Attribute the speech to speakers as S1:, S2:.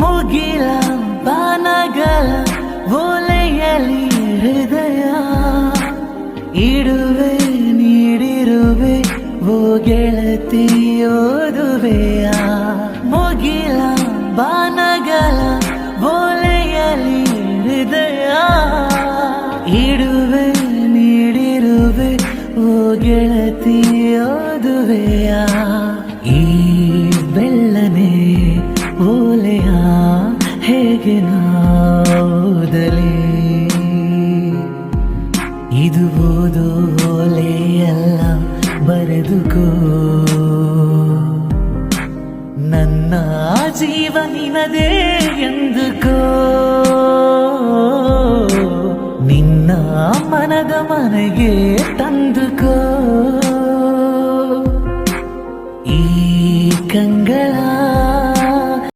S1: ಮುಗಿಲ ಬಾನಗಳ ಓಲೆಯಲಿ ಹೃದಯ ಇಡುವೆ ನೀಡಿರುವೆ ಓ ಗೆಳತಿ ಓದುವೆಯ ಮುಗಿಲ ಬಾನಗಳ ಓಲೆಯಲಿ ಹೃದಯ ಇಡುವೆ ನೀಡಿರುವೆ ಓ ಗೆಳತಿ ಓದುವೆಯ ಈ ಬೆಳ್ಳನೆ ಓಲೆಯ ಹೇಗೆ ನಾದಲಿ ಇದು ಓದೋ ಓಲೆಯಲ್ಲ ಬರೆದುಕೋ ನನ್ನ ಜೀವ ನಿನದೇ ಎಂದುಕೋ ನಿನ್ನ ಮನದ ಮನೆಗೆ ತಂದುಕೋ